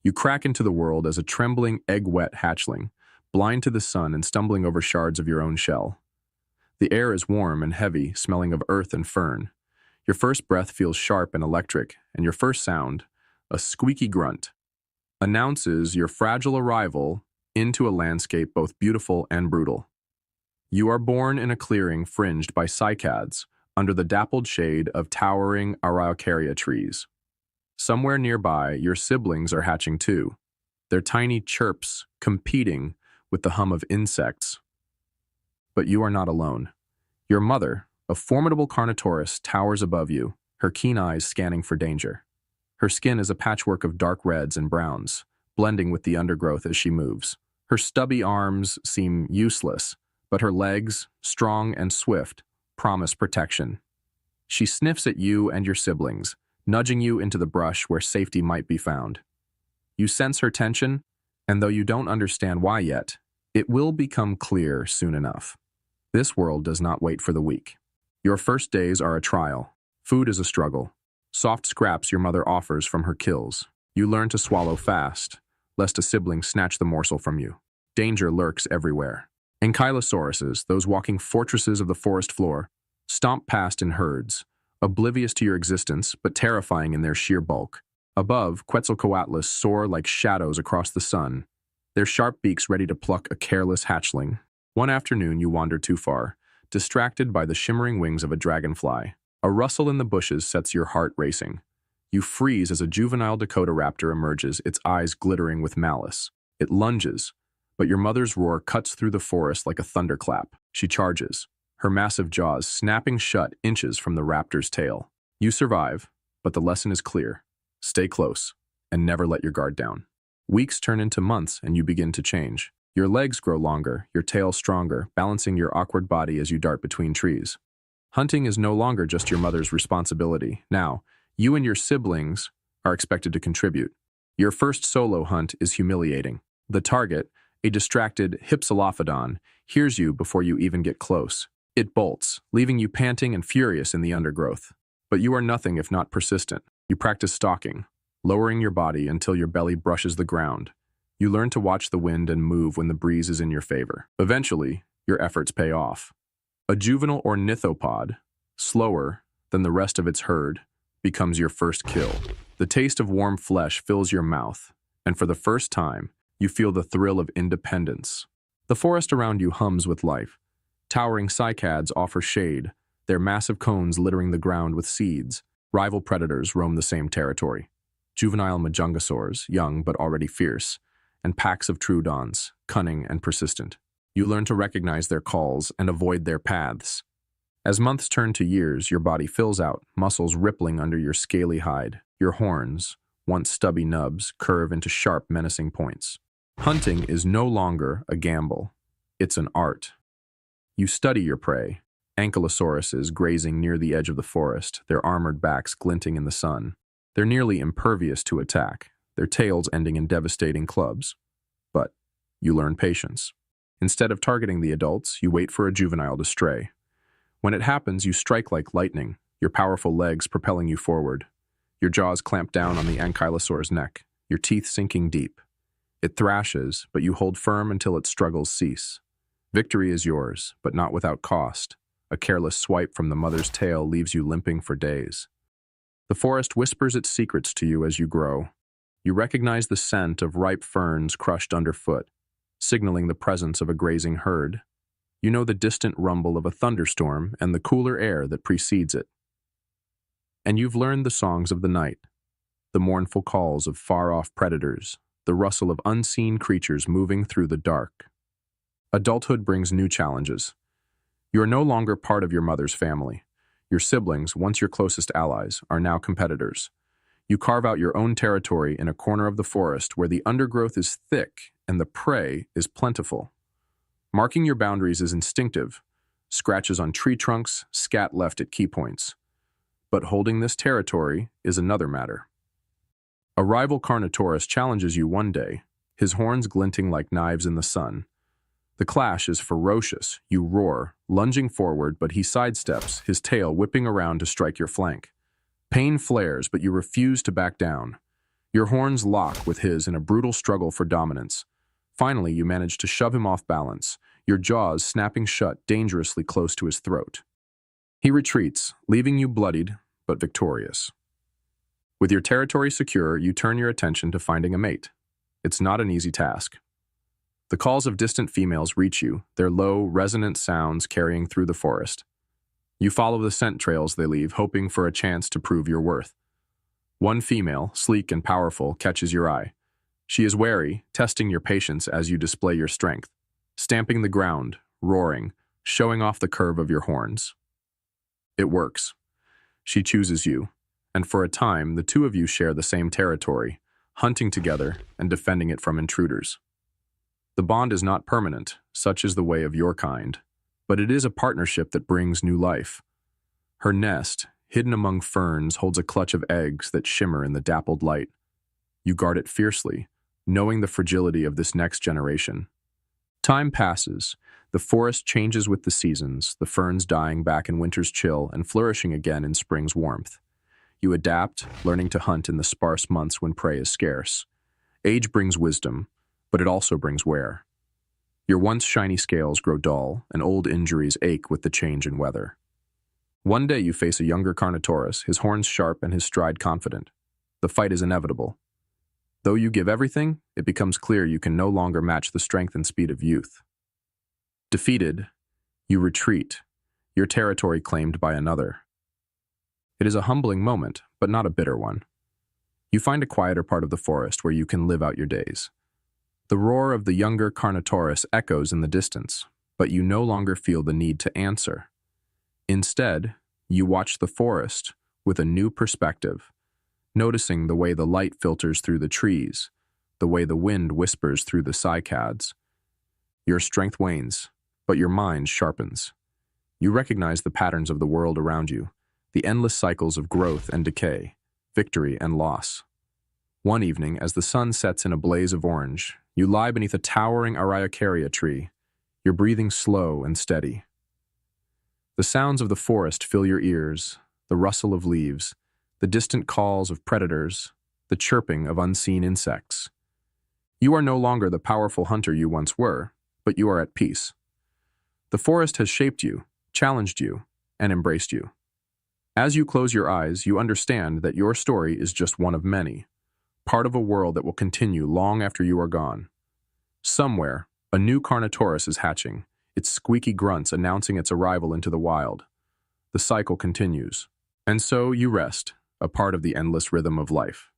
You crack into the world as a trembling, egg-wet hatchling, blind to the sun and stumbling over shards of your own shell. The air is warm and heavy, smelling of earth and fern. Your first breath feels sharp and electric, and your first sound, a squeaky grunt, announces your fragile arrival into a landscape both beautiful and brutal. You are born in a clearing fringed by cycads, under the dappled shade of towering araucaria trees. Somewhere nearby, your siblings are hatching too, their tiny chirps competing with the hum of insects. But you are not alone. Your mother, a formidable Carnotaurus, towers above you, her keen eyes scanning for danger. Her skin is a patchwork of dark reds and browns, blending with the undergrowth as she moves. Her stubby arms seem useless, but her legs, strong and swift, promise protection. She sniffs at you and your siblings, nudging you into the brush where safety might be found. You sense her tension, and though you don't understand why yet, it will become clear soon enough. This world does not wait for the weak. Your first days are a trial. Food is a struggle. Soft scraps your mother offers from her kills. You learn to swallow fast, lest a sibling snatch the morsel from you. Danger lurks everywhere. Ankylosauruses, those walking fortresses of the forest floor, stomp past in herds, oblivious to your existence, but terrifying in their sheer bulk. Above, Quetzalcoatlus soar like shadows across the sun, their sharp beaks ready to pluck a careless hatchling. One afternoon you wander too far, distracted by the shimmering wings of a dragonfly. A rustle in the bushes sets your heart racing. You freeze as a juvenile Dakota raptor emerges, its eyes glittering with malice. It lunges, but your mother's roar cuts through the forest like a thunderclap. She charges, her massive jaws snapping shut inches from the raptor's tail. You survive, but the lesson is clear. Stay close, and never let your guard down. Weeks turn into months, and you begin to change. Your legs grow longer, your tail stronger, balancing your awkward body as you dart between trees. Hunting is no longer just your mother's responsibility. Now, you and your siblings are expected to contribute. Your first solo hunt is humiliating. The target, a distracted Hypsilophodon, hears you before you even get close. It bolts, leaving you panting and furious in the undergrowth. But you are nothing if not persistent. You practice stalking, lowering your body until your belly brushes the ground. You learn to watch the wind and move when the breeze is in your favor. Eventually, your efforts pay off. A juvenile ornithopod, slower than the rest of its herd, becomes your first kill. The taste of warm flesh fills your mouth, and for the first time, you feel the thrill of independence. The forest around you hums with life. Towering cycads offer shade, their massive cones littering the ground with seeds. Rival predators roam the same territory. Juvenile majungasaurs, young but already fierce, and packs of troodons, cunning and persistent. You learn to recognize their calls and avoid their paths. As months turn to years, your body fills out, muscles rippling under your scaly hide. Your horns, once stubby nubs, curve into sharp, menacing points. Hunting is no longer a gamble. It's an art. You study your prey, ankylosauruses grazing near the edge of the forest, their armored backs glinting in the sun. They're nearly impervious to attack, their tails ending in devastating clubs. But you learn patience. Instead of targeting the adults, you wait for a juvenile to stray. When it happens, you strike like lightning, your powerful legs propelling you forward. Your jaws clamp down on the ankylosaur's neck, your teeth sinking deep. It thrashes, but you hold firm until its struggles cease. Victory is yours, but not without cost. A careless swipe from the mother's tail leaves you limping for days. The forest whispers its secrets to you as you grow. You recognize the scent of ripe ferns crushed underfoot, signaling the presence of a grazing herd. You know the distant rumble of a thunderstorm and the cooler air that precedes it. And you've learned the songs of the night, the mournful calls of far-off predators, the rustle of unseen creatures moving through the dark. Adulthood brings new challenges. You are no longer part of your mother's family. Your siblings, once your closest allies, are now competitors. You carve out your own territory in a corner of the forest where the undergrowth is thick and the prey is plentiful. Marking your boundaries is instinctive, scratches on tree trunks, scat left at key points. But holding this territory is another matter. A rival Carnotaurus challenges you one day, his horns glinting like knives in the sun. The clash is ferocious. You roar, lunging forward, but he sidesteps, his tail whipping around to strike your flank. Pain flares, but you refuse to back down. Your horns lock with his in a brutal struggle for dominance. Finally, you manage to shove him off balance, your jaws snapping shut dangerously close to his throat. He retreats, leaving you bloodied but victorious. With your territory secure, you turn your attention to finding a mate. It's not an easy task. The calls of distant females reach you, their low, resonant sounds carrying through the forest. You follow the scent trails they leave, hoping for a chance to prove your worth. One female, sleek and powerful, catches your eye. She is wary, testing your patience as you display your strength, stamping the ground, roaring, showing off the curve of your horns. It works. She chooses you, and for a time, the two of you share the same territory, hunting together and defending it from intruders. The bond is not permanent, such is the way of your kind, but it is a partnership that brings new life. Her nest, hidden among ferns, holds a clutch of eggs that shimmer in the dappled light. You guard it fiercely, knowing the fragility of this next generation. Time passes. The forest changes with the seasons, the ferns dying back in winter's chill and flourishing again in spring's warmth. You adapt, learning to hunt in the sparse months when prey is scarce. Age brings wisdom, but it also brings wear. Your once shiny scales grow dull, and old injuries ache with the change in weather. One day you face a younger Carnotaurus, his horns sharp and his stride confident. The fight is inevitable. Though you give everything, it becomes clear you can no longer match the strength and speed of youth. Defeated, you retreat, your territory claimed by another. It is a humbling moment, but not a bitter one. You find a quieter part of the forest where you can live out your days. The roar of the younger Carnotaurus echoes in the distance, but you no longer feel the need to answer. Instead, you watch the forest with a new perspective, noticing the way the light filters through the trees, the way the wind whispers through the cycads. Your strength wanes, but your mind sharpens. You recognize the patterns of the world around you, the endless cycles of growth and decay, victory and loss. One evening, as the sun sets in a blaze of orange, you lie beneath a towering araucaria tree, your breathing slow and steady. The sounds of the forest fill your ears, the rustle of leaves, the distant calls of predators, the chirping of unseen insects. You are no longer the powerful hunter you once were, but you are at peace. The forest has shaped you, challenged you, and embraced you. As you close your eyes, you understand that your story is just one of many, part of a world that will continue long after you are gone. Somewhere, a new Carnotaurus is hatching, its squeaky grunts announcing its arrival into the wild. The cycle continues, and so you rest, a part of the endless rhythm of life.